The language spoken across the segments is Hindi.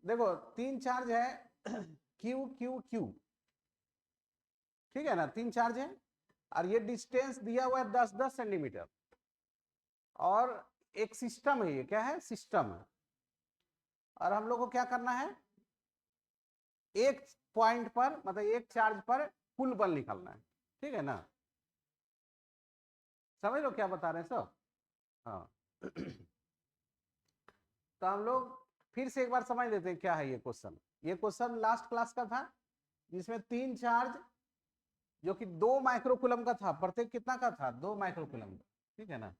देखो तीन चार्ज है क्यू क्यू क्यू, ठीक है ना, तीन चार्ज है और ये डिस्टेंस दिया हुआ है 10-10 सेंटीमीटर और एक सिस्टम है, ये क्या है, सिस्टम है। और हम लोग को क्या करना है, एक पॉइंट पर मतलब एक चार्ज पर कुल बल निकालना है, ठीक है ना, समझ लो क्या बता रहे हैं सब। हाँ तो हम लोग फिर से एक बार समझ लेते हैं क्या है ये क्वेश्चन। ये क्वेश्चन लास्ट क्लास का था जिसमें तीन चार्ज जो कि 2 माइक्रोकूलम का था, प्रत्येक कितना का था, 2 माइक्रोकूलम का, ठीक है ना,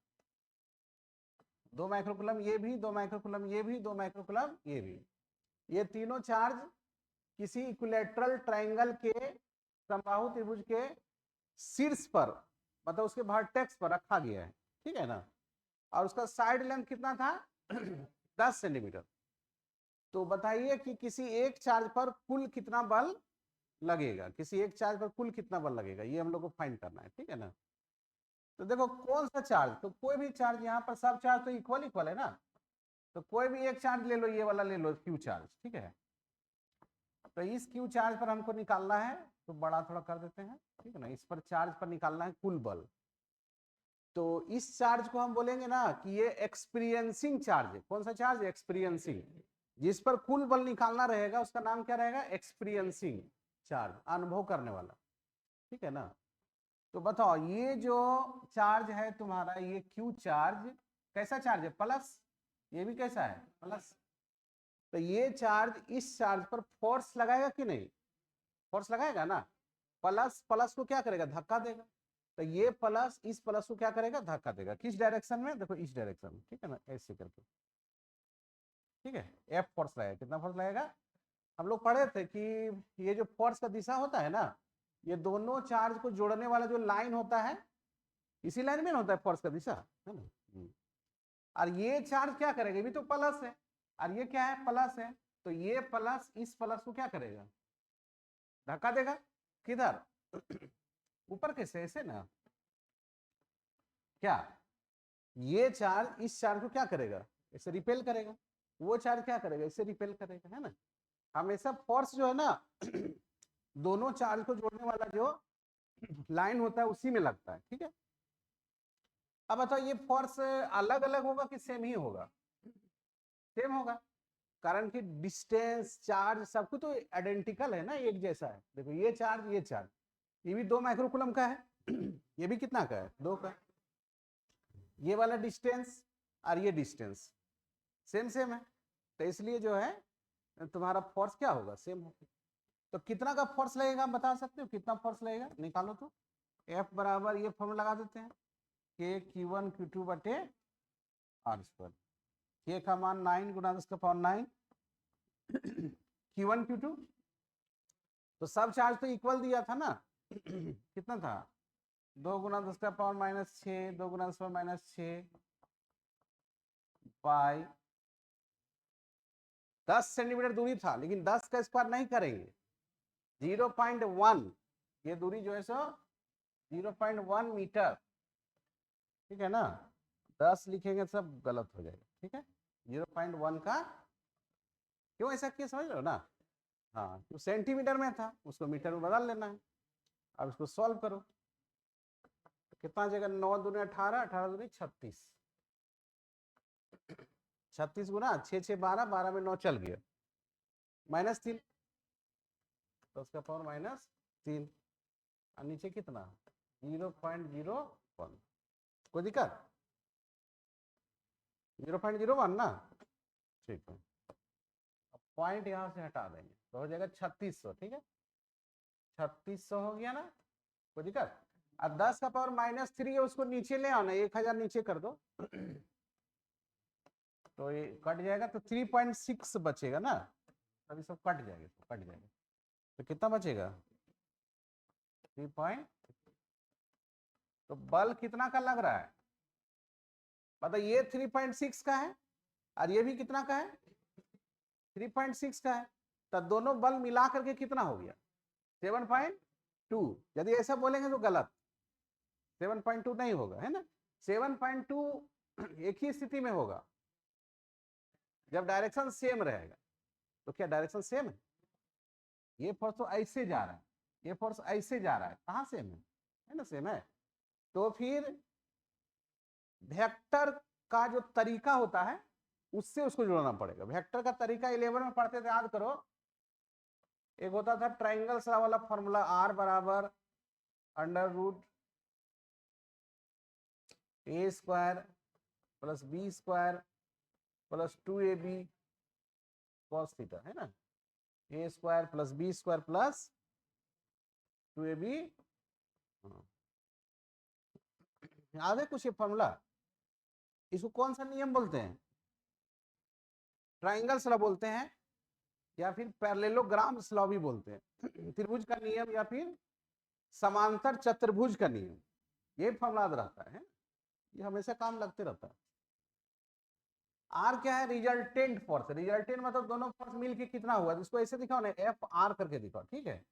2 माइक्रोकूलम ये भी, 2 माइक्रोकूलम ये भी, 2 माइक्रोकूलम ये भी, ये तीनों चार्ज किसी इक्विलेटरल ट्रायंगल के समबाहु त्रिभुज के शीर्ष पर मतलब उसके वर्टेक्स पर रखा गया है, ठीक है ना, और उसका साइड लेंथ कितना था 10 सेंटीमीटर। तो बताइए कि किसी एक चार्ज पर कुल कितना बल लगेगा, किसी एक चार्ज पर कुल कितना बल लगेगा, ये हम लोग को फाइंड करना है, ठीक है ना। तो देखो कौन सा चार्ज, तो कोई भी चार्ज, यहाँ पर सब चार्ज तो इक्वल इक्वल है ना, तो कोई भी एक चार्ज ले लो, ये वाला ले लो क्यू चार्ज, ठीक है। तो इस क्यू चार्ज पर हमको निकालना है, तो बड़ा थोड़ा कर देते हैं, ठीक है ना, इस पर चार्ज पर निकालना है कुल बल। तो इस चार्ज को हम बोलेंगे ना कि ये एक्सपीरियंसिंग चार्ज है। कौन सा चार्ज, एक्सपीरियंसिंग। जिस पर कुल बल निकालना रहेगा उसका नाम क्या रहेगा, एक्सपीरियंसिंग चार्ज, अनुभव करने वाला, ठीक है ना। तो बताओ ये जो चार्ज है तुम्हारा, ये क्यू चार्ज कैसा चार्ज है, प्लस, ये भी कैसा है, प्लस। तो ये चार्ज इस चार्ज पर फोर्स लगाएगा कि नहीं, फोर्स लगाएगा ना, प्लस प्लस को क्या करेगा, धक्का देगा। तो ये प्लस इस प्लस को क्या करेगा, धक्का देगा, किस डायरेक्शन में, देखो इस डायरेक्शन में, ठीक है ना, ऐसे करके, ठीक है। एफ फोर्स लगेगा, कितना फोर्स लगेगा, हम लोग पढ़े थे कि ये जो फोर्स का दिशा होता है ना, ये दोनों चार्ज को जोड़ने वाला जो लाइन होता है, इसी लाइन में होता है फोर्स का दिशा, है ना। और ये चार्ज क्या करेगा, ये भी तो प्लस है और ये क्या है, प्लस है। तो ये प्लस इस प्लस को क्या करेगा, धक्का देगा, किधर ऊपर, कैसे, ऐसे ना, क्या ये चार्ज इस चार्ज को क्या करेगा, इसे रिपेल करेगा, वो चार्ज क्या करेगा, इसे रिपेल करेगा, है ना। हमेशा फोर्स जो है ना दोनों चार्ज को जोड़ने वाला जो लाइन होता है उसी में लगता है, ठीक है। अब बताओ ये फोर्स अलग अलग होगा कि सेम ही होगा, सेम होगा, कारण कि डिस्टेंस चार्ज सब कुछ तो आइडेंटिकल है ना, एक जैसा है। देखो ये चार्ज, ये चार्ज, ये भी 2 माइक्रोकूलम का है ये भी कितना का है, 2 का। ये वाला डिस्टेंस और ये डिस्टेंस सेम सेम है, तो इसलिए जो है तुम्हारा फोर्स क्या होगा, सेम होगा। तो कितना का फोर्स लगेगा आप बता सकते हो, कितना फोर्स लगेगा, निकालो तो। F बराबर ये फॉर्मूला लगा देते हैं, K Q1 Q2 बटे R स्क्वायर। K का मान 9 गुना 10 का पावर 9 Q1 Q2, तो सब चार्ज तो इक्वल दिया था ना कितना था, 2 गुना 10 का पावर -6, 2 गुना 10 का पावर -6 बाई 10 सेंटीमीटर दूरी था, लेकिन 10 का स्क्वायर नहीं करेंगे, 0.1 ये दूरी जो है सो 0.1 मीटर, ठीक है ना। 10 लिखेंगे सब गलत हो जाएगा, ठीक है। 0.1 का, क्यों ऐसा किया समझ लो ना। हाँ तो सेंटीमीटर में था, उसको मीटर में बदल लेना है। अब इसको सॉल्व करो, तो कितना आ जाएगा, 9 दूनी 18, 18 दूनी 36, 36 गुना 6 6 12, 12 में 9 चल गया, -3, तो उसका पावर -3, और नीचे कितना 0.01, कोई दिक्कत, 0.01 ना, ठीक है। अब पॉइंट यहाँ से हटा देंगे तो हो जाएगा 3600, ठीक है, 3600 हो गया ना, कोई दिक्कत। अब 10 का पावर -3 है, उसको नीचे ले आओ ना, 1000 नीचे कर दो तो ये कट जाएगा, तो 3.6 बचेगा ना, अभी सब कट जाएगा, तो कट जाएगा, तो कितना बचेगा 3 तो बल कितना का लग रहा है, मतलब ये 3.6 का है और ये भी कितना का है, 3.6 का है, तो दोनों बल मिला करके कितना हो गया 7.2। यदि ऐसा बोलेंगे तो गलत, 7.2 नहीं होगा, है ना। 7.2 एक ही स्थिति में होगा, जब डायरेक्शन सेम रहेगा, तो क्या डायरेक्शन सेम है? ये फोर्स तो ऐसे जा रहा है, ये फोर्स ऐसे जा रहा है, कहाँ सेम है ना, सेम है। तो फिर वेक्टर का जो तरीका होता है उससे उसको जोड़ना पड़ेगा। वेक्टर का तरीका 11 में पढ़ते थे, याद करो। एक होता था ट्राइंगल सा वाला फॉर्मूला, आर बराबर under root A square plus B square plus 2ab cos theta, है ना, A square plus B square plus 2ab। याद है कुछ ये फॉर्मूला? इसको कौन सा नियम बोलते हैं? ट्राइंगल लॉ बोलते हैं, या फिर पैरेललोग्राम लॉ भी बोलते हैं। त्रिभुज का नियम या फिर समांतर चतुर्भुज का नियम, ये फॉर्मूला रहता है, ये हमेशा काम लगते रहता है। आर क्या है? Resultant force. रिजल्टेंट मतलब दोनों फोर्स मिलके कितना हुआ, इसको ऐसे दिखाओ ना, एफ आर करके दिखाओ, ठीक है।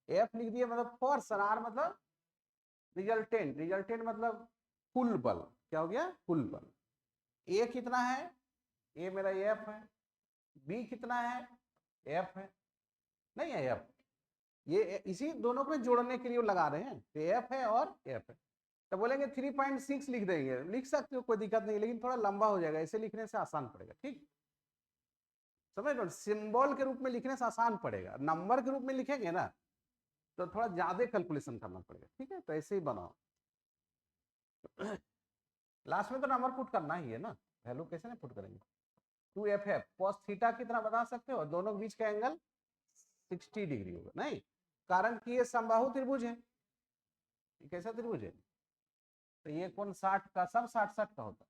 एफ लिख दिया मतलब फोर्स, और आर मतलब रिजल्टेंट। रिजल्टेंट मतलब कुल बल। क्या हो गया? कुल बल। ए कितना है? ए मेरा एफ है। बी कितना है? एफ है, नहीं है एफ। ये इसी दोनों को जोड़ने के लिए लगा रहे हैं, तो एफ है और एफ है। तो बोलेंगे 3.6 लिख देंगे, लिख सकते हो, कोई दिक्कत नहीं, लेकिन थोड़ा लंबा हो जाएगा, इसे लिखने से आसान पड़ेगा, ठीक। समझ लो, सिंबल के रूप में लिखने से आसान पड़ेगा, नंबर के रूप में लिखेंगे ना तो थोड़ा ज्यादा कैलकुलेशन करना पड़ेगा, ठीक है। तो ऐसे ही बनाओ। लास्ट में तो नंबर पुट करना ही है ना, वैल्यू कैसे नहीं पुट करेंगे। 2f cos थीटा कितना बता सकते हो? दोनों के बीच का एंगल 60 डिग्री होगा, नहीं, कारण कि ये समबाहु त्रिभुज है। कैसा त्रिभुज है? तो ये कोण 60 का, सब 60-60 का होता है,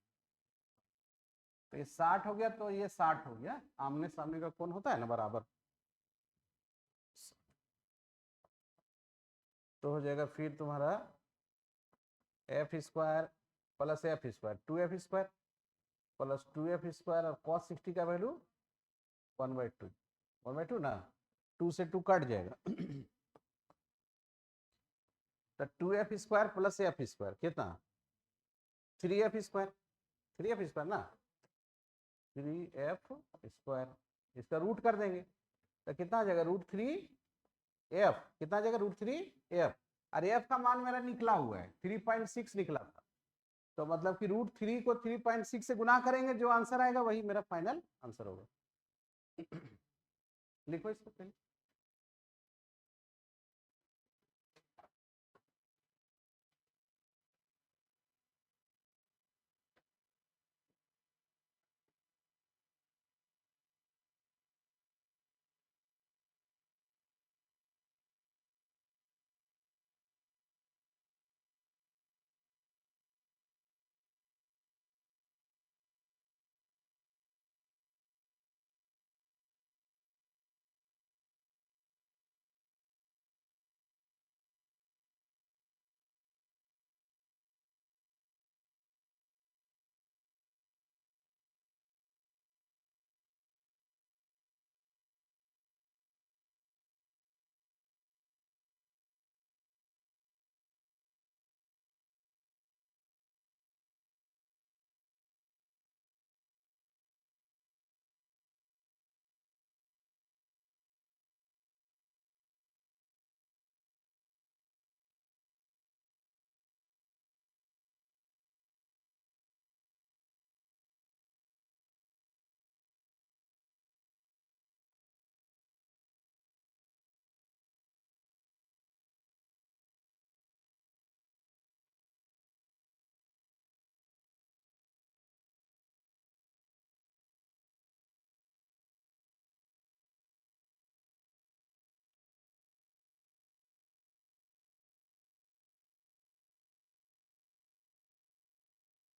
तो ये 60 हो गया, तो ये 60 हो गया। आमने सामने का कोण होता है ना बराबर, तो हो जाएगा फिर तुम्हारा F square plus F square, 2f square plus 2f square, और cos 60 का वैल्यू 1/2, 1/2 ना, 2 से 2 कट जाएगा। तो 2f square plus F square कितना? 3f स्क्वायर, 3f स्क्वायर ना, 3f स्क्वायर, इसका रूट कर देंगे तो कितना आ जाएगा? √3f। कितना आ जाएगा? √3f। और f का मान मेरा निकला हुआ है 3.6 निकला था, तो मतलब कि √3 को 3.6 से गुना करेंगे, जो आंसर आएगा वही मेरा फाइनल आंसर होगा। लिखो इसको पहले।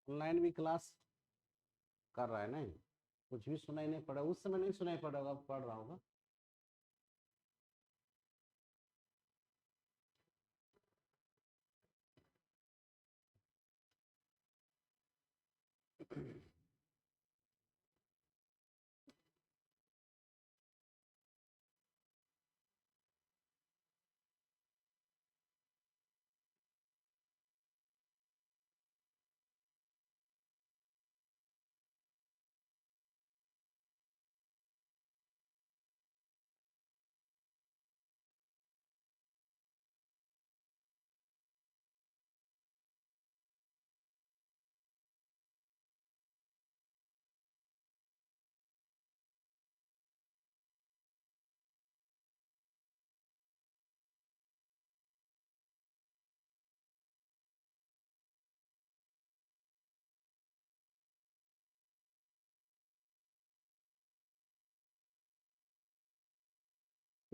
ऑनलाइन भी क्लास कर रहा है ना, कुछ भी सुनाई नहीं पड़ा, उस समय नहीं सुनाई पड़ा होगा, पढ़ रहा होगा।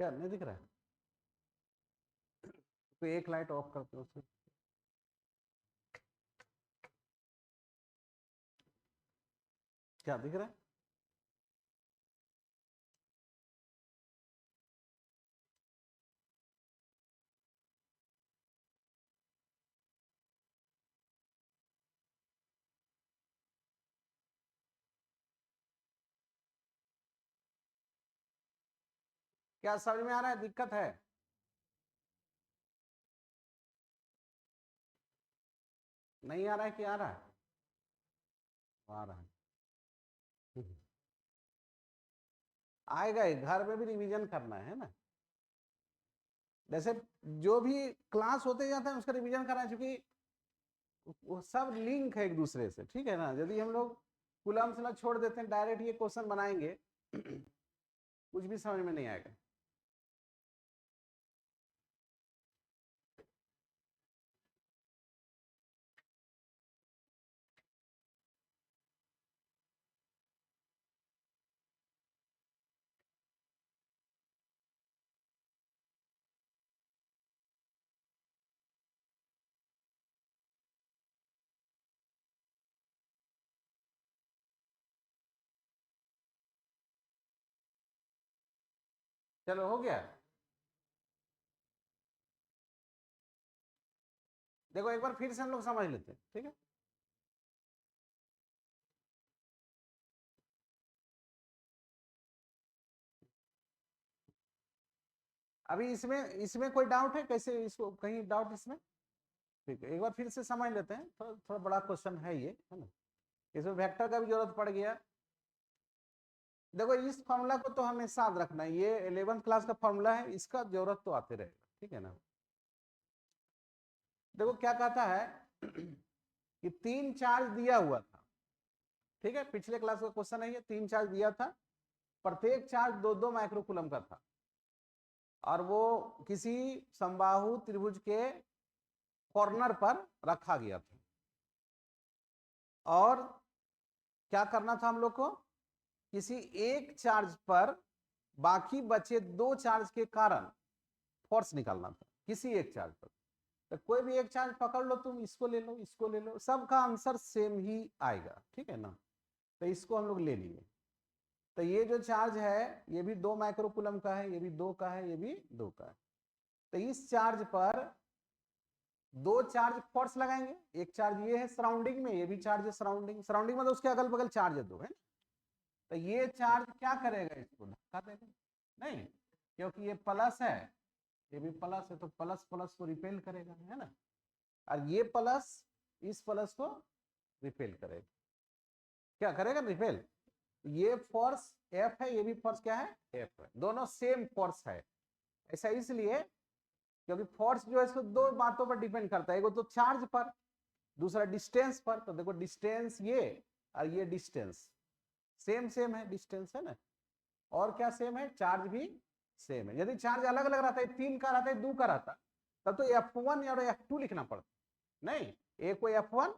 क्या नहीं दिख रहा है? तो एक लाइट ऑफ करते हो उसमें। क्या दिख रहा है? क्या समझ में आ रहा है? दिक्कत है? नहीं आ रहा है कि आ रहा है? आ रहा है। आएगा ही, घर में भी रिवीजन करना है ना। जैसे जो भी क्लास होते जाता है उसका रिवीजन करना है, क्योंकि वो सब लिंक है एक दूसरे से, ठीक है ना। यदि हम लोग कुलम्स ना छोड़ देते हैं, डायरेक्ट ये क्वेश्चन बनाएंगे कुछ भी समझ में नहीं आएगा। चलो हो गया। देखो एक बार फिर से हम लोग समझ लेते हैं, ठीक है। अभी इसमें इसमें कोई डाउट है? कैसे इसको, कहीं डाउट इसमें? ठीक है, एक बार फिर से समझ लेते हैं। थोड़ा थोड़ा बड़ा क्वेश्चन है ये, है ना। इसमें वेक्टर का भी जरूरत पड़ गया। देखो इस फॉर्मूला को तो हमें याद रखना है, ये 11th क्लास का फॉर्मूला है, इसका जरूरत तो आते रहेगा, ठीक है ना। देखो क्या कहता है कि 3 चार्ज दिया हुआ था, ठीक है। पिछले क्लास का क्वेश्चन है ये, 3 चार्ज दिया था, प्रत्येक चार्ज 2-2 माइक्रोकूलम का था, और वो किसी समबाहु त्रिभुज के कॉर्नर पर रखा गया था। और क्या करना था हम लोग को? किसी एक चार्ज पर बाकी बचे 2 चार्ज के कारण फोर्स निकालना था, किसी एक चार्ज पर। तो कोई भी एक चार्ज पकड़ लो तुम, इसको ले लो, इसको ले लो, सबका आंसर सेम ही आएगा, ठीक है ना। तो इसको हम लोग ले लिए। तो ये जो चार्ज है ये भी 2 माइक्रोकूलम का है, ये भी 2 का है, ये भी 2 का है। तो इस चार्ज पर 2 चार्ज फोर्स लगाएंगे। एक चार्ज ये है सराउंडिंग में, ये भी चार्ज है सराउंडिंग, सराउंडिंग मतलब उसके अगल बगल चार्ज है 2, है। तो ये चार्ज क्या करेगा? इसको धक्का देगा? नहीं, क्योंकि ये प्लस है, ये भी प्लस है, तो प्लस प्लस को रिपेल करेगा, है ना। और ये प्लस इस प्लस को रिपेल करेगा। क्या करेगा? रिपेल। ये फोर्स एफ है, ये भी फोर्स क्या है? एफ है। दोनों सेम फोर्स है। ऐसा इसलिए क्योंकि फोर्स जो है इसको 2 बातों पर डिपेंड करता है, एक तो चार्ज पर, दूसरा डिस्टेंस पर। तो देखो डिस्टेंस ये और ये डिस्टेंस सेम सेम है, डिस्टेंस, है ना। और क्या सेम है? चार्ज भी सेम है। यदि चार्ज अलग अलग रहता है, 3 का रहता है, 2 का रहता, तब तो F1 और F2 लिखना पड़ता। नहीं, एक को F1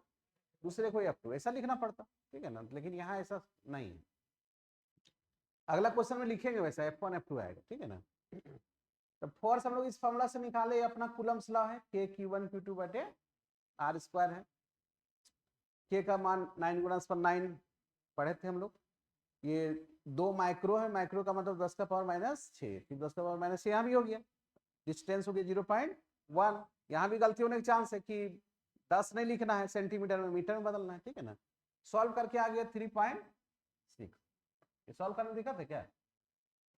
दूसरे को F2 ऐसा लिखना पड़ता, ठीक है ना। लेकिन यहाँ ऐसा नहीं है। अगला क्वेश्चन में लिखेंगे वैसा F1 F2 आएगा, ठीक है ना। तो फोर्स हम लोग इस फॉर्मूला से निकाले, अपना कूलम्स लॉ है, K Q1 Q2 बटे R स्क्वायर है। K का मान 9 गुणा 9 पढ़े थे हम लोग। ये 2 माइक्रो है, माइक्रो का मतलब 10 का पावर -6, फिर 10 का पावर -6 यहाँ भी हो गया। डिस्टेंस हो गया 0.1। यहाँ भी गलती होने के चांस है कि 10 नहीं लिखना है, सेंटीमीटर में मीटर में बदलना है, ठीक है ना। सॉल्व करके आ गया 3.6। ये सॉल्व करने दिखा था क्या?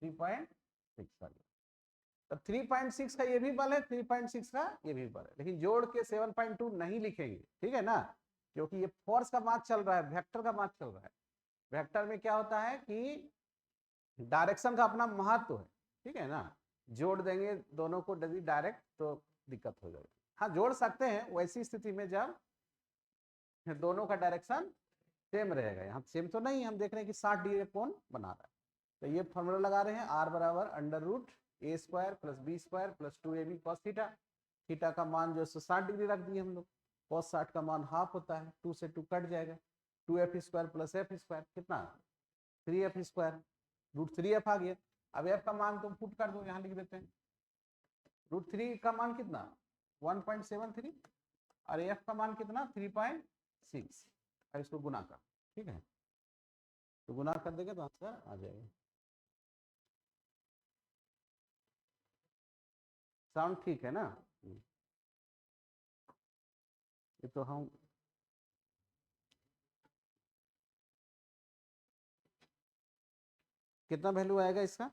3.6 आ गया। तो 3.6 का ये भी बल है, 3.6 का ये भी बल है, लेकिन जोड़ के 7.2 नहीं लिखेंगे, ठीक है ना। क्योंकि ये फोर्स का मास चल रहा है, वेक्टर का मास चल रहा है। वेक्टर में क्या होता है कि डायरेक्शन का अपना महत्व है, ठीक है ना। जोड़ देंगे दोनों को डायरेक्ट तो दिक्कत हो जाएगी। हाँ जोड़ सकते हैं वैसी स्थिति में जब दोनों का डायरेक्शन सेम रहेगा। यहाँ सेम तो नहीं, हम देख रहे हैं कि 60 डिग्री कोण बना रहा है। तो ये फॉर्मूला लगा रहे हैं, R बराबर √a² + b² + 2ab cos theta. Theta का मान जो है 60 डिग्री रख दिए हम लोग। cos 60 का मान हाफ होता है, 2 से 2 कट जाएगा, 2f² + f² कितना? 3f², √3f आ गया। अब f का मान तुम पुट कर दो, यहाँ लिख देते हैं। √3 का मान कितना 1.73 और f का मान कितना 3.6 और इसको गुना कर, ठीक है, तो गुना कर देंगे तो आंसर आ जाएगा। साउंड ठीक है ना? ये तो हम कितना वैल्यू आएगा इसका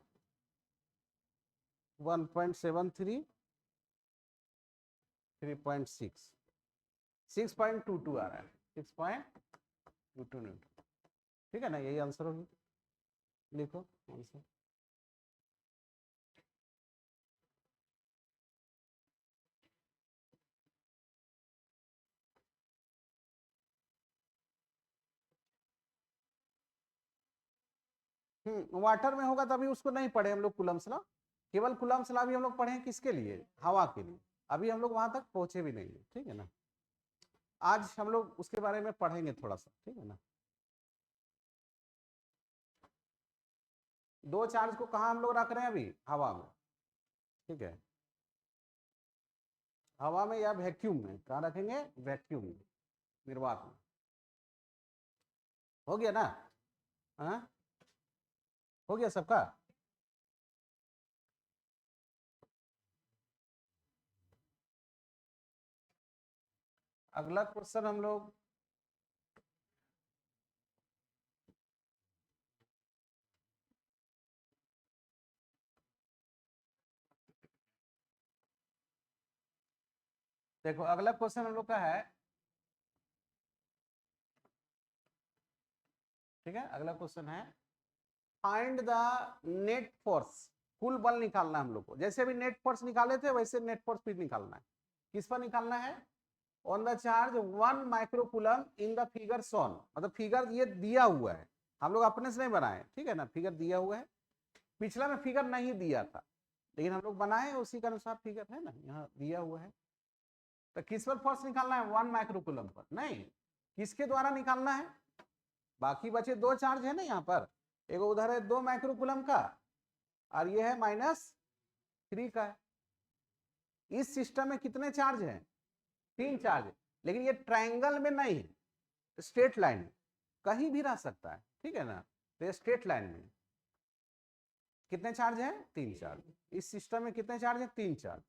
1.73 3.6 6.22 आ रहा है, 6.22 न्यूटन, ठीक है ना, यही आंसर होगी, लिखो आंसर। वाटर में होगा तभी उसको नहीं पढ़े हम लोग कूलम्स लॉ, केवल कूलम्स लॉ भी हम लोग पढ़े हैं किसके लिए, हवा के लिए, अभी हम लोग वहां तक पहुंचे भी नहीं है, ठीक है ना, आज हम लोग उसके बारे में पढ़ेंगे थोड़ा सा, ठीक है ना। दो चार्ज को कहा हम लोग रख रहे हैं अभी, हवा में, ठीक है, हवा में या वैक्यूम में, कहाँ रखेंगे, वैक्यूम में, निर्वात में, हो गया ना, हाँ हो गया सबका। अगला क्वेश्चन हम लोग देखो, अगला क्वेश्चन हम लोग का है, ठीक है, अगला क्वेश्चन है फाइंड द नेट फोर्स, कुल बल निकालना हम लोग को, जैसे अभी नेट फोर्स निकाले थे वैसे नेट फोर्स भी निकालना है, किस पर निकालना है, on the charge 1 microcoulomb in the figure shown, मतलब फिगर ये दिया हुआ है, हम लोग अपने से नहीं बनाए, ठीक है ना, फिगर दिया हुआ है, पिछला में फिगर नहीं दिया था लेकिन हम लोग बनाए उसी के अनुसार फिगर है ना, यहाँ दिया हुआ है, तो किस पर फोर्स निकालना है, 1 माइक्रोकूलम पर, नहीं किसके द्वारा निकालना है, बाकी बचे दो चार्ज है ना यहाँ पर, एक उधर है 2 माइक्रोकूलम का और ये है -3 का है, इस सिस्टम में कितने चार्ज हैं, 3 चार्ज है, लेकिन ये ट्रायंगल में नहीं, स्ट्रेट लाइन में कहीं भी रह सकता है, ठीक है ना, तो ये स्ट्रेट लाइन में कितने चार्ज है, 3 चार्ज, इस सिस्टम में कितने चार्ज है, 3 चार्ज,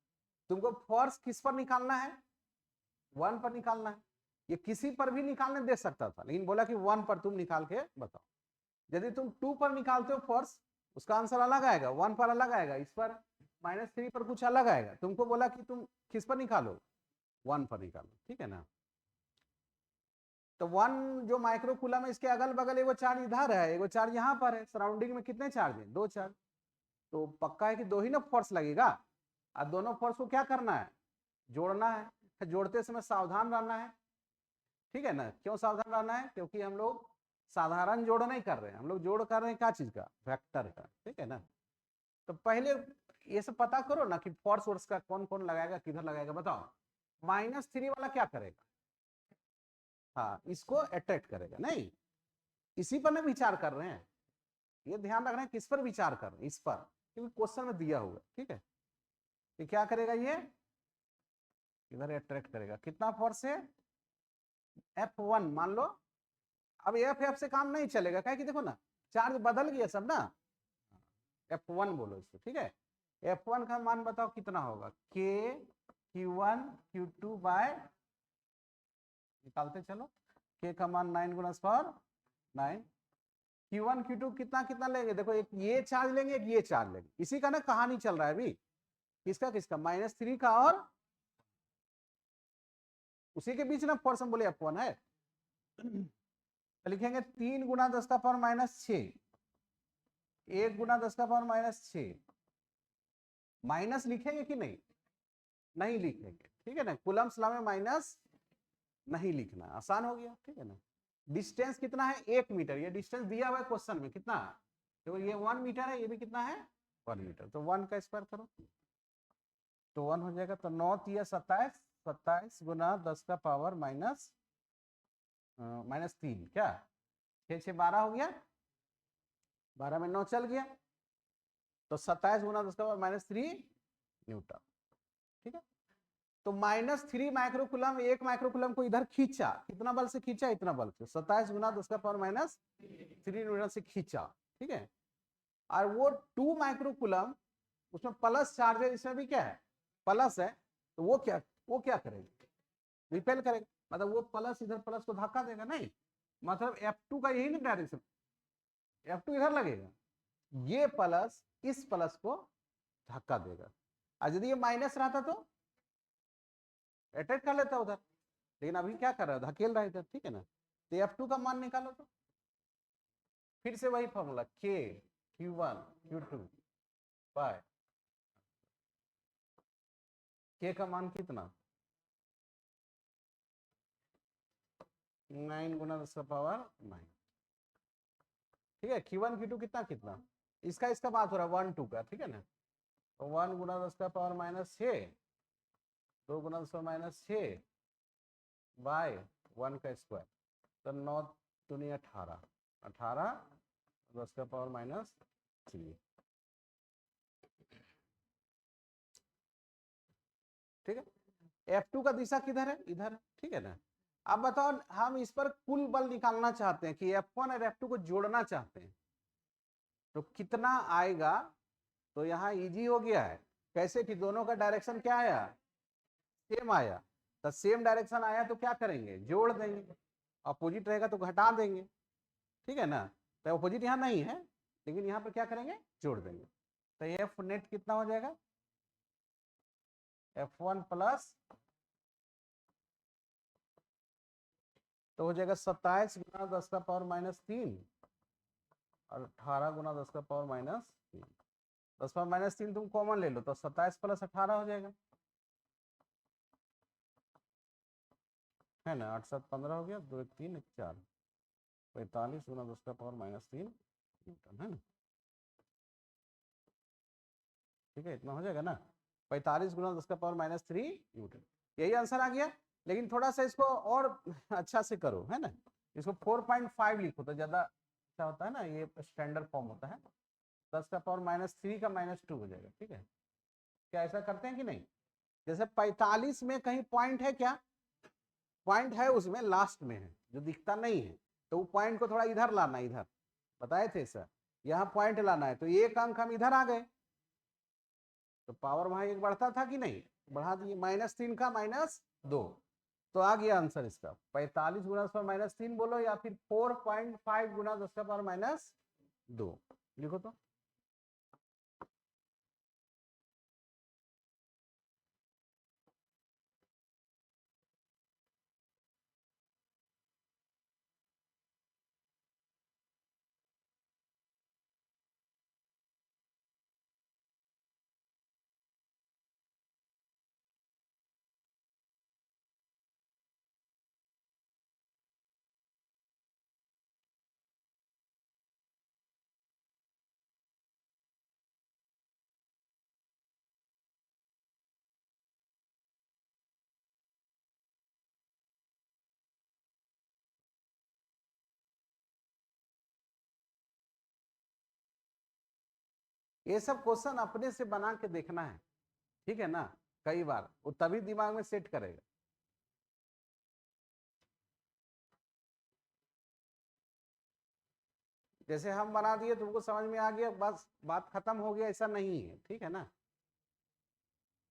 तुमको फोर्स किस पर निकालना है, 1 पर निकालना है, ये किसी पर भी निकालने दे सकता था लेकिन बोला कि 1 पर तुम निकाल के बताओ, यदि तुम 2 पर निकालते हो फोर्स उसका आंसर अलग आएगा, 1 पर अलग आएगा, इस पर -3 पर कुछ अलग आएगा, तुमको बोला कि तुम किस पर निकालो, 1 पर निकालो, ठीक है ना, तो 1 जो माइक्रोकूलम है इसके अगल बगल एगो चार्ज इधर है, एगो चार्ज यहाँ पर है, सराउंडिंग में कितने चार्ज है, 2 चार्ज, तो पक्का है कि 2 ही ना फोर्स लगेगा, और दोनों फोर्स को क्या करना है, जोड़ना है, जोड़ते समय सावधान रहना है, ठीक है ना, क्यों सावधान रहना है, क्योंकि हम लोग साधारण जोड़ नहीं कर रहे हैं, हम लोग जोड़ कर रहे हैं क्या चीज का, वेक्टर का, ठीक है ना, तो पहले ये सब पता करो ना कि फोर्स वर्स का कौन कौन लगाएगा, किधर लगाएगा, बताओ, -3 वाला क्या करेगा, हाँ इसको अट्रैक्ट करेगा, नहीं इसी पर ना विचार कर रहे हैं, ये ध्यान रख रहे हैं किस पर विचार कर रहे हैं, इस पर, क्योंकि क्वेश्चन में दिया हुआ, ठीक है, तो क्या करेगा ये, इधर अट्रैक्ट करेगा, कितना फोर्स है, F1 मान लो, अब F से काम नहीं चलेगा, क्या कि देखो ना चार्ज बदल गया सब ना, F1 बोलो इसको, ठीक है, F1 का मान बताओ कितना होगा, K Q1 Q2 बाय, निकालते चलो, K का मान 9 गुना 9, Q1 Q2 कितना कितना लेंगे, देखो एक ये चार्ज लेंगे एक ये चार्ज लेंगे, इसी का ना कहानी चल रहा है अभी, किसका किसका, -3 का और उसी के बीच ना फोर्स हम बोले F1 है, तो लिखेंगे 3 गुना 10 का पावर -6, 1 गुना 10 का पावर -6, माइनस लिखेंगे कि नहीं, नहीं लिखेंगे, ठीक है ना, कूलम्स लॉ में माइनस नहीं लिखना, आसान हो गया, ठीक है ना, डिस्टेंस कितना है 1 मीटर, ये डिस्टेंस दिया हुआ है क्वेश्चन में कितना, तो ये 1 मीटर है, ये भी कितना है 1 मीटर, तो 1 का स्क्वायर करो तो 1 हो जाएगा, तो 9 या 27, 27 गुना 10 का पावर -3 क्या, 6 6 12 हो गया, 12 में 9 चल गया, तो 27 गुना 10 का पावर -3 न्यूटन। ठीक है, तो -3 माइक्रोकुलम, 1 माइक्रोकुलम को इधर खींचा, कितना बल से खींचा, इतना बल से, 27 गुना 10 का पावर -3 न्यूटन से खींचा। ठीक है, और वो 2 माइक्रोकुलम उसमें प्लस चार्ज है, इसमें भी क्या है, प्लस है, तो वो क्या करेगा, रिपेल करेगा, मतलब वो प्लस इधर प्लस को धक्का देगा, नहीं, मतलब F2 का यही ना डायरेक्शन, F2 इधर लगेगा, ये प्लस इस प्लस को धक्का देगा, और यदि ये माइनस रहता तो अटैक कर लेता उधर, लेकिन अभी क्या कर रहा है, धकेल रहा है इधर। ठीक है ना, तो F2 का मान निकालो, तो फिर से वही formula, K Q1 Q2 bye K का मान कितना, 9 गुना 10 का पावर 9। ठीक है, Q1 Q2 कितना कितना, इसका बात हो रहा है 1 2 का। ठीक है ना, तो 1 गुना 10 का पावर -6, 2 गुना 10 का -6 बाय 1 का स्क्वायर, तो 9 दूनी 18, 18 10 का पावर -3। ठीक है, F2 का दिशा किधर है, इधर। ठीक है ना, अब बताओ, हम इस पर कुल बल निकालना चाहते हैं कि F1 और F2 को जोड़ना चाहते हैं, तो कितना आएगा, तो यहाँ इजी हो गया है, कैसे कि दोनों का डायरेक्शन क्या आया, सेम आया, तो सेम डायरेक्शन आया तो क्या करेंगे, जोड़ देंगे, अपोजिट रहेगा तो घटा देंगे। ठीक है ना, तो अपोजिट यहाँ नहीं है, लेकिन यहाँ पर क्या करेंगे, जोड़ देंगे, तो एफ नेट कितना हो जाएगा, F1 प्लस, तो हो जाएगा 27 गुना 10 का पावर -3 और 18 गुना 10 का पावर -3, 10 पावर -3 तुम कॉमन ले लो, तो 27 प्लस 18 हो जाएगा, है ना, 8 7 15 हो गया, 2 1 3 1 4, 45 गुना 10 का पावर -3 न्यूटन, है ना। ठीक है, इतना हो जाएगा ना, 45 गुना 10 का पावर -3 न्यूटन, यही आंसर आ गया। लेकिन थोड़ा सा इसको और अच्छा से करो, है ना, इसको 4.5 लिखो तो ज्यादा अच्छा होता है ना, ये स्टैंडर्ड फॉर्म होता है, 10 का पावर -3 का -2 हो जाएगा। ठीक है, क्या ऐसा करते हैं कि नहीं, जैसे 45 में कहीं पॉइंट है क्या, पॉइंट है उसमें लास्ट में है, जो दिखता नहीं है, तो वो पॉइंट को थोड़ा इधर लाना, इधर बताए थे सर, यहाँ पॉइंट लाना है, तो एक अंक हम इधर आ गए, तो पावर वहां एक बढ़ता था कि नहीं, बढ़ा दिए, -3 का -2, तो आ गया आंसर इसका 45 गुना 10 पावर -3 बोलो, या फिर 4.5 गुना 10 का पावर -2 लिखो तो। ये सब क्वेश्चन अपने से बना के देखना है, ठीक है ना, कई बार वो तभी दिमाग में सेट करेगा। जैसे हम बना दिए तुमको समझ में आ गया, बस बात खत्म हो गया, ऐसा नहीं है। ठीक है ना,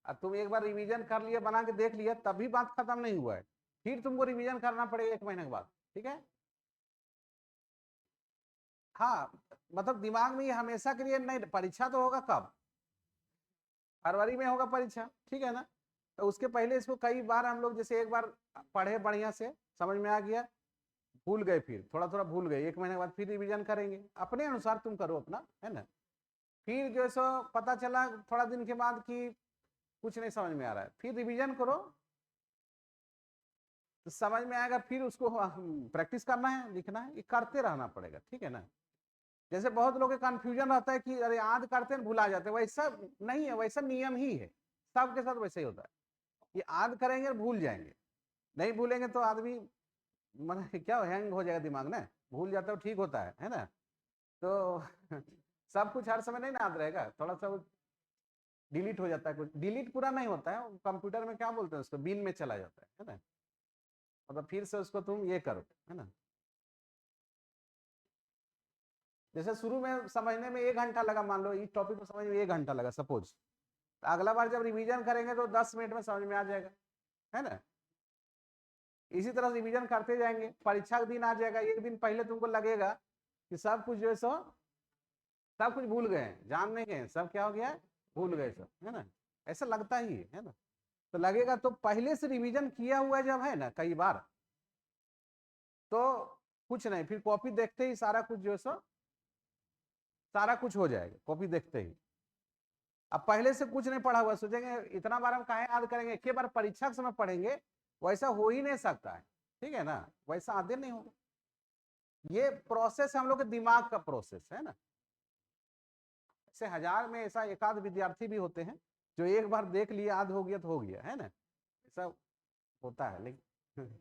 अब तुम एक बार रिवीजन कर लिया, बना के देख लिया, तभी बात खत्म नहीं हुआ है, फिर तुमको रिवीजन करना पड़ेगा 1 महीने के बाद। ठीक है, हाँ, मतलब दिमाग में ये हमेशा के लिए नहीं, परीक्षा तो होगा कब, फरवरी में होगा परीक्षा। ठीक है ना, तो उसके पहले इसको कई बार हम लोग, जैसे एक बार पढ़े बढ़िया से, समझ में आ गया, भूल गए, फिर थोड़ा थोड़ा भूल गए, 1 महीने के बाद फिर रिवीजन करेंगे, अपने अनुसार तुम करो अपना, है ना, फिर जो है सो पता चला थोड़ा दिन के बाद कि कुछ नहीं समझ में आ रहा है, फिर रिवीजन करो तो समझ में आएगा, फिर उसको प्रैक्टिस करना है, लिखना है, ये करते रहना पड़ेगा। ठीक है ना, जैसे बहुत लोग कंफ्यूजन रहता है कि अरे याद करते हैं भुला जाते हैं, वैसा नहीं है, वैसा नियम ही है, सबके साथ वैसे ही होता है, ये याद करेंगे और भूल जाएंगे, नहीं भूलेंगे तो आदमी मन क्या हैंग हो जाएगा दिमाग ना, भूल जाता है, ठीक होता है ना, तो सब कुछ हर समय नहीं ना याद रहेगा, थोड़ा सा डिलीट हो जाता है, कुछ डिलीट पूरा नहीं होता है, कंप्यूटर में क्या बोलते हैं उसको, बिन में चला जाता है ना, मतलब फिर से उसको तुम ये करो, है ना। जैसे शुरू में समझने में 1 घंटा लगा, मान लो इस टॉपिक को समझने में 1 घंटा लगा सपोज, तो अगला बार जब रिवीजन करेंगे तो 10 मिनट में समझ में आ जाएगा, है ना। इसी तरह रिवीजन करते जाएंगे, परीक्षा का दिन आ जाएगा, एक दिन पहले तुमको लगेगा कि सब कुछ जो है सो सब कुछ भूल गए, जान नहीं गए, सब क्या हो गया, भूल गए सब, है ना। ऐसा लगता ही है ना, तो लगेगा तो पहले से रिवीजन किया हुआ जब है ना कई बार, तो कुछ नहीं, फिर कॉपी देखते ही सारा कुछ जो है सो सारा कुछ हो जाएगा कॉपी देखते ही। अब पहले से कुछ नहीं पढ़ा हुआ, सोचेंगे इतना बार हम कहाँ याद करेंगे, एक बार परीक्षा के समय पढ़ेंगे, वैसा हो ही नहीं सकता है, ठीक है ना, वैसा आदि नहीं होगा। ये प्रोसेस हम लोग के दिमाग का प्रोसेस है ना, ऐसे 1000 में ऐसा एकाध विद्यार्थी भी होते हैं जो एक बार देख लिया, याद हो गया तो हो गया, है ना, ऐसा होता है, लेकिन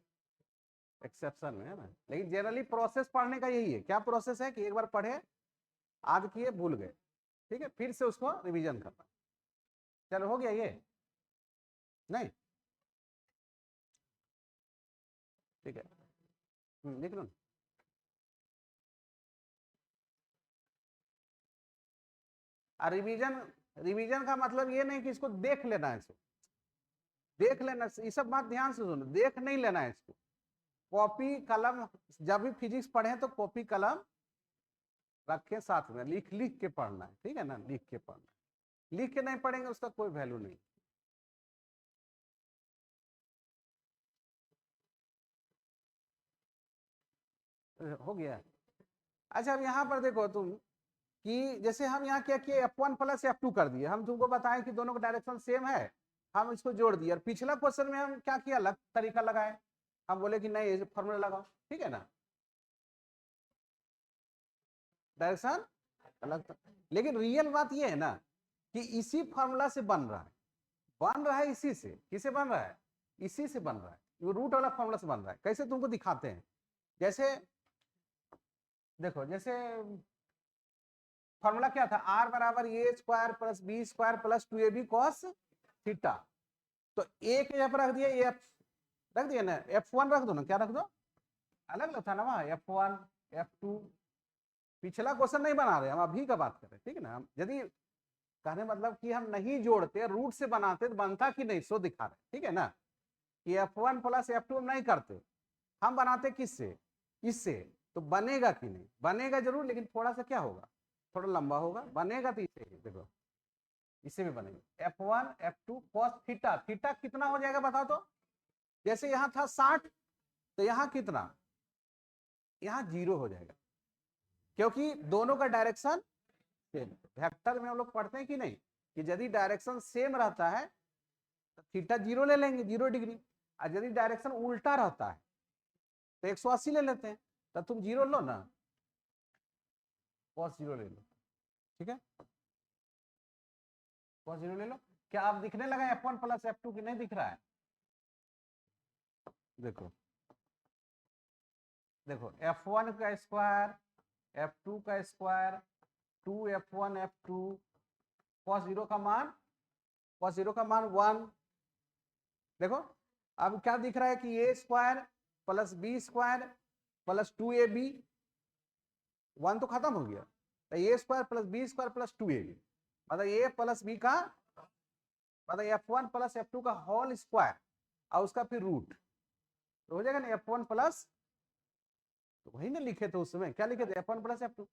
एक्सेप्शन है ना, लेकिन जनरली प्रोसेस पढ़ने का यही है, क्या प्रोसेस है कि एक बार पढ़े, याद किए, भूल गए, ठीक है, फिर से उसको रिवीजन करना। चलो हो गया ये, नहीं ठीक है, लिख लो। रिवीजन, रिवीजन का मतलब ये नहीं कि इसको देख लेना है, इसको देख लेना, ये सब बात ध्यान से सुनो, देख नहीं लेना है इसको, कॉपी कलम, जब भी फिजिक्स पढ़े तो कॉपी कलम रखे साथ में, लिख लिख के पढ़ना है, ठीक है ना, लिख के पढ़ना है, लिख के नहीं पढ़ेंगे उसका कोई वैल्यू नहीं। हो गया। अच्छा अब यहाँ पर देखो तुम कि जैसे हम यहाँ क्या किए, F1 प्लस F2 कर दिए, हम तुमको बताएं कि दोनों का डायरेक्शन सेम है, हम इसको जोड़ दिए, और पिछला क्वेश्चन में हम क्या किया, अलग तरीका लगाए, हम बोले कि नहीं ये फॉर्मूला लगाओ, ठीक है ना, डायरेक्शन अलग था। लेकिन रियल बात ये है ना कि इसी फॉर्मूला से बन रहा है इसी से, किसे बन रहा है, इसी से बन रहा है, वो रूट वाला फॉर्मूला से बन रहा है। कैसे तुमको दिखाते हैं, जैसे देखो, जैसे फॉर्मूला क्या था, आर बराबर A square plus B square plus 2ab cos theta, तो ए के यहाँ पर रख दिया, एफ रख दिया ना, F1 रख दो ना, क्या रख दो, अलग था ना वहाँ, F1 F2, पिछला क्वेश्चन नहीं बना रहे हम, अभी का बात कर रहे हैं, ठीक है ना। हम यदि कहने मतलब कि हम नहीं जोड़ते, रूट से बनाते तो बनता कि नहीं, सो दिखा रहे, ठीक है ना, कि F1 प्लस F2 हम नहीं करते, हम बनाते किससे, इससे, तो बनेगा कि नहीं, बनेगा जरूर, लेकिन थोड़ा सा क्या होगा, थोड़ा लंबा होगा, बनेगा तो इसे देखो, इसे भी बनेगा F1 F2 cos theta, theta कितना हो जाएगा बताओ तो, जैसे यहाँ था 60, तो यहाँ कितना, यहाँ 0 हो जाएगा, क्योंकि दोनों का डायरेक्शन सेम। वेक्टर में हम लोग पढ़ते हैं कि नहीं, कि यदि डायरेक्शन सेम रहता है तो थीटा 0 ले लेंगे, 0 डिग्री, और यदि डायरेक्शन उल्टा रहता है तो 180 ले लेते हैं, तब तुम 0 लो ना, cos 0 ले लो, ठीक है, cos 0 ले लो। क्या आप दिखने लगा F1 प्लस F2 की नहीं दिख रहा है, देखो देखो F1 का स्क्वायर F2 का स्क्वायर 2F1 F2, cos 0 का मान, cos 0 का मान 1, देखो अब क्या दिख रहा है कि A square plus B square plus 2ab, 1 तो खत्म हो गया, तो A square plus B square plus 2ab, मतलब ए प्लस बी का, मतलब F1 प्लस F2 का होल स्क्वायर, और उसका फिर रूट, तो हो जाएगा ना F1 प्लस, तो वही ना लिखे थे उस समय, क्या लिखे थे, F1 प्लस F2,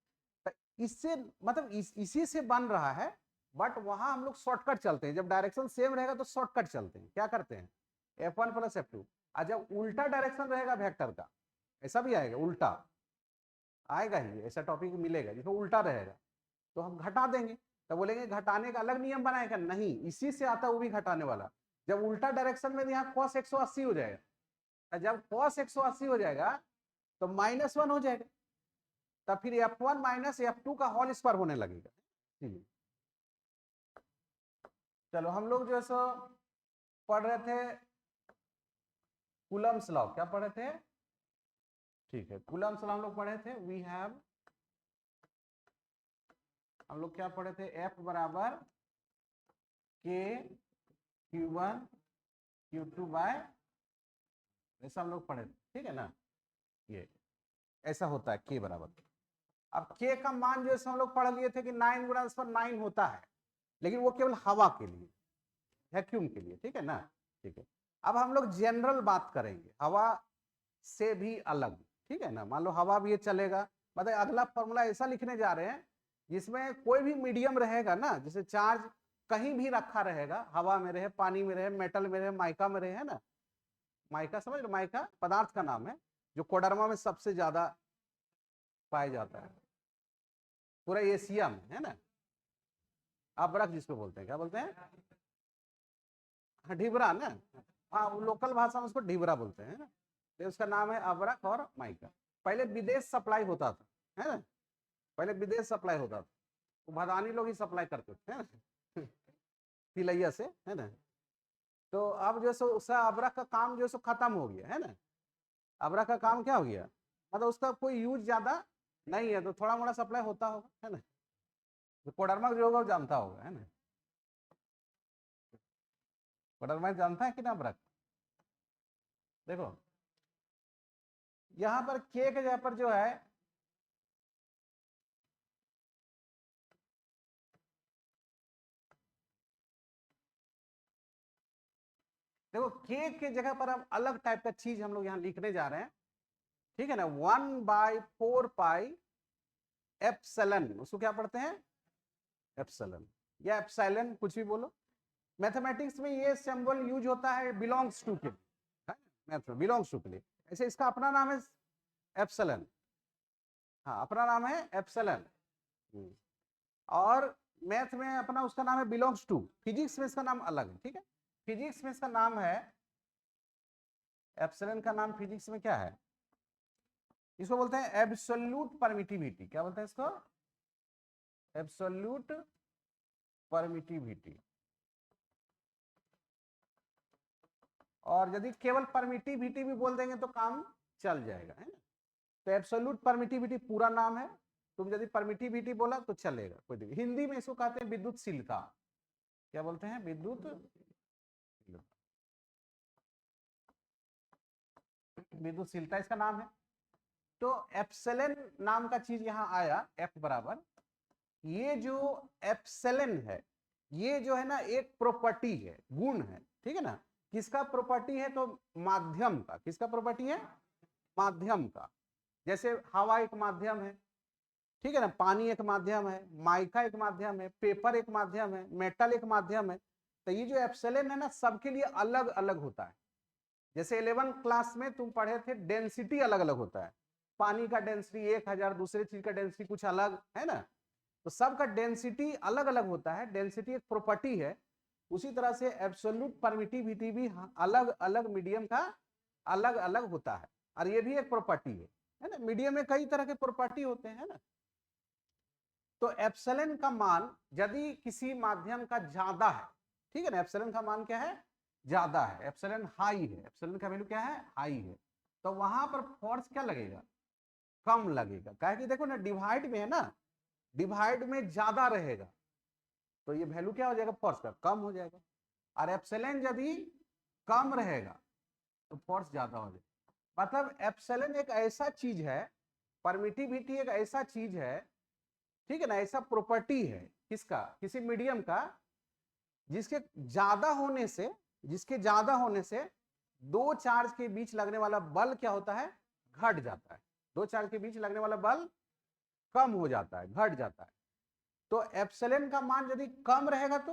इससे मतलब इसी से बन रहा है, बट वहां हम लोग शॉर्टकट चलते हैं, जब डायरेक्शन सेम रहेगा तो शॉर्टकट चलते हैं, क्या करते हैं F1 प्लस F2, और जब उल्टा डायरेक्शन रहेगा वेक्टर का, ऐसा भी आएगा, उल्टा आएगा ही, ऐसा टॉपिक मिलेगा जिसमें उल्टा रहेगा, तो हम घटा देंगे, तो बोलेंगे घटाने का अलग नियम बनाएगा, नहीं इसी से आता है वो भी घटाने वाला, जब उल्टा डायरेक्शन में यहाँ cos 180 हो जाएगा, जब cos 180 हो जाएगा तो -1 हो जाएगा, तब फिर F1 माइनस F2 का होल स्क्वायर होने लगेगा, ठीक है। चलो हम लोग जो है सो पढ़ रहे थे कूलम्स लॉ, क्या पढ़े थे, ठीक है, कूलम्स लॉ हम लोग पढ़े थे, वी हैव हम लोग क्या पढ़े थे, F बराबर K Q1 Q2 बाय, ऐसा हम लोग पढ़े थे, ठीक है ना, ये ऐसा होता है K बराबर। अब K का मान जो हम लोग पढ़ लिए थे कि 9 गुणा 10⁹ होता है, लेकिन वो केवल हवा के लिए, वैक्यूम के लिए, ठीक है ना, ठीक है। अब हम लोग जनरल बात करेंगे हवा से भी अलग, ठीक है ना। मान लो हवा भी ये चलेगा, मतलब अगला फॉर्मूला ऐसा लिखने जा रहे हैं जिसमें कोई भी मीडियम रहेगा ना, जैसे चार्ज कहीं भी रखा रहेगा, हवा में रहे, पानी में रहे, मेटल में रहे, माइका में रहे, है ना, माइका समझ लो, माइका पदार्थ का नाम है जो कोडरमा में सबसे ज्यादा पाया जाता है पूरा एशिया में, है ना। अबरक जिसको बोलते हैं, क्या बोलते हैं, हाँ ढिबरा ना, हाँ लोकल भाषा में उसको ढिबरा बोलते हैं ना। तो उसका नाम है अबरक और माइका। पहले विदेश सप्लाई होता था, है ना, पहले विदेश सप्लाई होता था, तो भदानी लोग ही सप्लाई करते थे, है ना तिलैया से, है ना। तो अब जो सो उसका अबरक का काम जो सो खत्म हो गया, है ना। अबरक का काम क्या हो गया, मतलब उसका कोई यूज ज्यादा नहीं है, तो थोड़ा मोड़ा सप्लाई होता होगा, है ना। तो कोडरमा जो होगा वो जानता होगा, है ना, कोडरमा जानता है कि ना अबरक। देखो यहां पर के जगह पर जो है देखो के जगह पर अब अलग टाइप का चीज हम लोग यहाँ लिखने जा रहे हैं, ठीक है ना। 1/4 पाई एप्सिलॉन, उसको क्या पढ़ते हैं, एप्सिलॉन या एप्सिलॉन, कुछ भी बोलो। मैथमेटिक्स में ये सिंबल यूज होता है बिलोंग्स टू के, मैथ में बिलोंग्स टू के लिए। ऐसे इसका अपना नाम है एप्सिलॉन, हाँ अपना नाम है एप्सिलॉन, और मैथ में अपना उसका नाम है बिलोंग्स टू। फिजिक्स में इसका नाम अलग है, ठीक है। फिजिक्स में इसका नाम है एप्सिलॉन का नाम फिजिक्स में क्या है, इसको बोलते हैं एब्सोल्यूट परमिटिविटी। क्या बोलते हैं इसको, एब्सोल्यूट परमिटिविटी। और यदि केवल परमिटिविटी भी बोल देंगे तो काम चल जाएगा, है ना। तो एब्सोल्यूट परमिटिविटी पूरा नाम है, तुम यदि परमिटिविटी बोला तो चलेगा, कोई दिक्कत। हिंदी में इसको कहते हैं विद्युतशीलता। क्या बोलते हैं, विद्युतशीलता इसका नाम है। तो एप्सिलॉन नाम का चीज यहां आया, एफ बराबर, ये जो एप्सिलॉन है ये जो है ना एक प्रॉपर्टी है, गुण है, ठीक है ना। किसका प्रॉपर्टी है, तो माध्यम का। किसका प्रॉपर्टी है, माध्यम का। जैसे हवा एक माध्यम है, ठीक है ना, पानी एक माध्यम है, माइका एक माध्यम है, पेपर एक माध्यम है, मेटल एक माध्यम है। तो ये जो एप्सिलॉन है ना सबके लिए अलग अलग होता है। जैसे 11 क्लास में तुम पढ़े थे डेंसिटी अलग अलग होता है, पानी का डेंसिटी 1000, दूसरे चीज का डेंसिटी कुछ अलग, है ना। तो सबका डेंसिटी अलग अलग होता है, डेंसिटी एक प्रॉपर्टी है। उसी तरह से एब्सोल्यूट परमिटिविटी भी अलग अलग मीडियम का अलग अलग होता है, और ये भी एक प्रॉपर्टी है ना। मीडियम में कई तरह के प्रॉपर्टी होते हैं ना। तो एप्सिलॉन का मान यदि किसी माध्यम का ज्यादा है, ठीक है ना, एप्सिलॉन का मान क्या है, ज्यादा है, एप्सिलॉन हाई है, एप्सिलॉन का वैल्यू क्या है, हाई है, तो वहां पर फोर्स क्या लगेगा, कम लगेगा। क्या है कि देखो ना डिवाइड में है ना, डिवाइड में ज्यादा रहेगा तो ये वैल्यू क्या हो जाएगा, फोर्स का कम हो जाएगा। और एप्सिलॉन यदि कम रहेगा तो फोर्स ज्यादा हो जाएगा। मतलब एप्सिलॉन एक ऐसा चीज है, परमिटिविटी एक ऐसा चीज है, ठीक है ना, ऐसा प्रॉपर्टी है किसका, किसी मीडियम का, जिसके ज्यादा होने से, जिसके ज्यादा होने से दो चार्ज के बीच लगने वाला बल क्या होता है, घट जाता है। दो चार्ज के बीच लगने वाला बल कम हो जाता है, घट जाता है। तो एप्सिलॉन का मान यदि कम रहेगा तो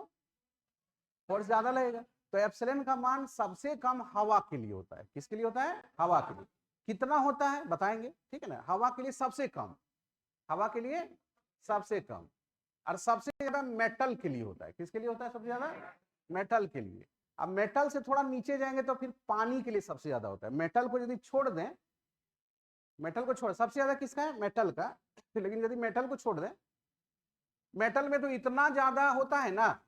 फोर्स ज्यादा लगेगा। तो एप्सिलॉन का मान सबसे कम हवा के लिए होता है। किसके लिए होता है, हवा के लिए। कितना होता है बताएंगे, ठीक है ना। हवा के लिए सबसे कम, हवा के लिए सबसे कम, और सबसे ज्यादा मेटल के लिए होता है। किसके लिए होता है सबसे ज्यादा, मेटल के लिए। अब मेटल से थोड़ा नीचे जाएंगे तो फिर पानी के लिए सबसे ज्यादा होता है। मेटल को यदि छोड़ दें, मेटल को छोड़, सबसे ज्यादा किसका है, मेटल का, लेकिन यदि मेटल को छोड़ दें, मेटल में तो इतना ज्यादा होता है ना,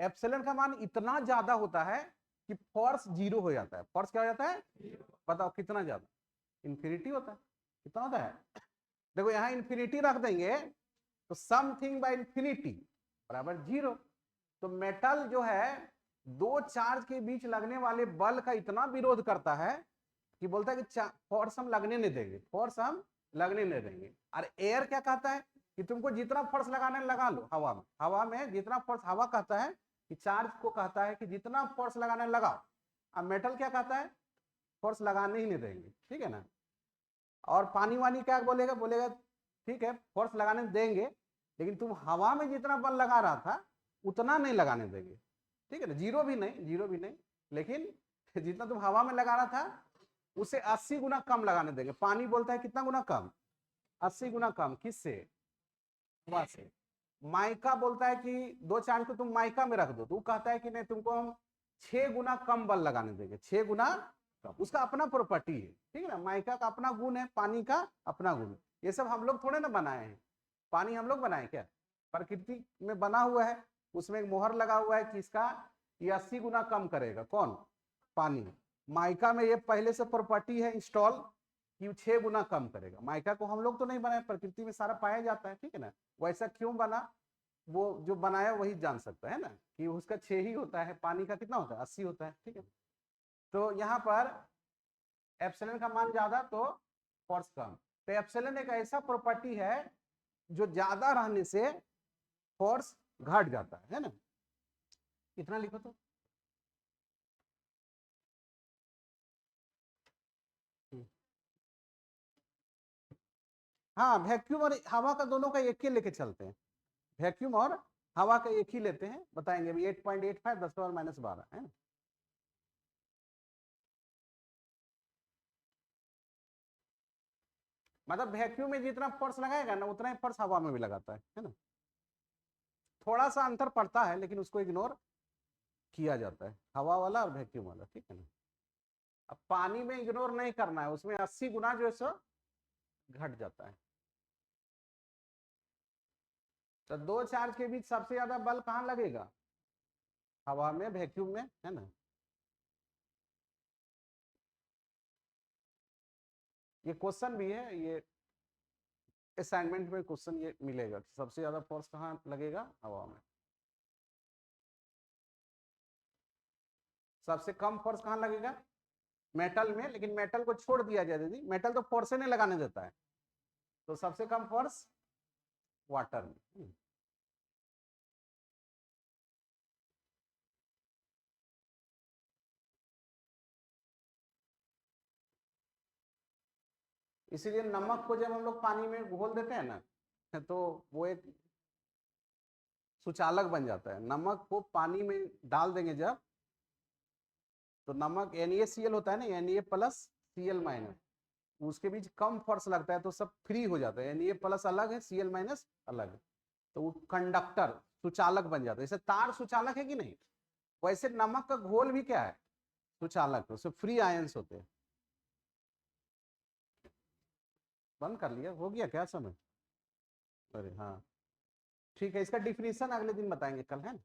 एप्सिलॉन का मान इतना ज्यादा होता है कि फोर्स जीरो हो जाता है। फोर्स क्या हो जाता है, बताओ कितना ज्यादा, इन्फिनिटी होता है। कितना होता है, देखो यहाँ इन्फिनिटी रख देंगे तो समथिंग बाय इंफिनिटी बराबर 0। तो मेटल जो है दो चार्ज के बीच लगने वाले बल का इतना विरोध करता है कि बोलता है कि फोर्स हम लगने नहीं देंगे, फोर्स हम लगने नहीं देंगे। और एयर क्या कहता है कि तुमको जितना फोर्स लगाने लगा लो। हवा में जितना फोर्स, हवा कहता है कि चार्ज को कहता है कि जितना फोर्स लगाने लगाओ। अब मेटल क्या कहता है, फोर्स लगाने ही नहीं देंगे, ठीक है ना। और पानी वानी क्या बोलेगा, बोलेगा ठीक है फोर्स लगाने देंगे, लेकिन तुम हवा में जितना बल लगा रहा था उतना नहीं लगाने देंगे, ठीक है ना। जीरो भी नहीं, लेकिन जितना तुम हवा में लगा रहा था उसे 80 गुना कम लगाने देंगे। पानी बोलता है कितना गुना कम, 80 गुना कम। किससे, हवा से। माइका बोलता है कि दो चार्ज को तुम माइका में रख दो, तो वो कहता है कि नहीं तुमको हम 6 गुना कम बल लगाने देंगे, 6 गुना कम। उसका अपना प्रॉपर्टी है, ठीक है ना। माइका का अपना गुण है, पानी का अपना गुण। ये सब हम लोग थोड़े ना बनाए हैं, पानी हम लोग बनाए क्या, प्रकृति में बना हुआ है। उसमें एक मोहर लगा हुआ है कि इसका ये 80 गुना कम करेगा, कौन, पानी। माइका में ये पहले से प्रॉपर्टी है इंस्टॉल कि 6 गुना कम करेगा। माइका को हम लोग तो नहीं बनाए, प्रकृति में सारा पाया जाता है, ठीक है ना। वैसा क्यों बना वो जो बनाया वही जान सकता है ना, कि उसका 6 ही होता है, पानी का कितना होता है, 80 होता है, ठीक है। तो यहाँ पर एप्सिलॉन का मान ज्यादा तो फोर्स कम। तो एप्सिलॉन एक ऐसा प्रॉपर्टी है जो ज्यादा रहने से फोर्स घट जाता है ना। कितना लिखो तो, हाँ वैक्यूम और हवा का दोनों का एक ही लेके चलते हैं। वैक्यूम और हवा का एक ही लेते हैं, बताएंगे अभी। 8.85 10⁻12 है ना। मतलब वैक्यूम में जितना फोर्स लगाएगा ना उतना ही फोर्स हवा में भी लगाता है ना। थोड़ा सा अंतर पड़ता है लेकिन उसको इग्नोर किया जाता है, हवा वाला और वैक्यूम वाला, ठीक है ना। अब पानी में इग्नोर नहीं करना है, उसमें 80 गुना जो है सो घट जाता है। तो दो चार्ज के बीच सबसे ज्यादा बल कहाँ लगेगा, हवा में, वैक्यूम में, है ना। ये क्वेश्चन भी है, ये असाइनमेंट में क्वेश्चन ये मिलेगा, सबसे ज्यादा फोर्स कहाँ लगेगा, हवा में। सबसे कम फोर्स कहाँ लगेगा, मेटल में। लेकिन मेटल को छोड़ दिया जाए दीदी, मेटल तो फोर्स नहीं लगाने देता है, तो सबसे कम फोर्स वाटर में। इसीलिए नमक को जब हम लोग पानी में घोल देते हैं ना, तो वो एक सुचालक बन जाता है। नमक को पानी में डाल देंगे जब, तो नमक NaCl होता है ना, Na प्लस Cl माइनस, उसके बीच कम फोर्स लगता है तो सब फ्री हो जाता है। Na प्लस अलग है, Cl माइनस अलग है, तो वो कंडक्टर सुचालक बन जाता है। जैसे तार सुचालक है कि नहीं, वैसे नमक का घोल भी क्या है, सुचालक, उससे फ्री आयंस होते हैं। बंद कर लिया, हो गया क्या समय, अरे हाँ ठीक है। इसका डिफिनीशन अगले दिन बताएंगे कल, है ना।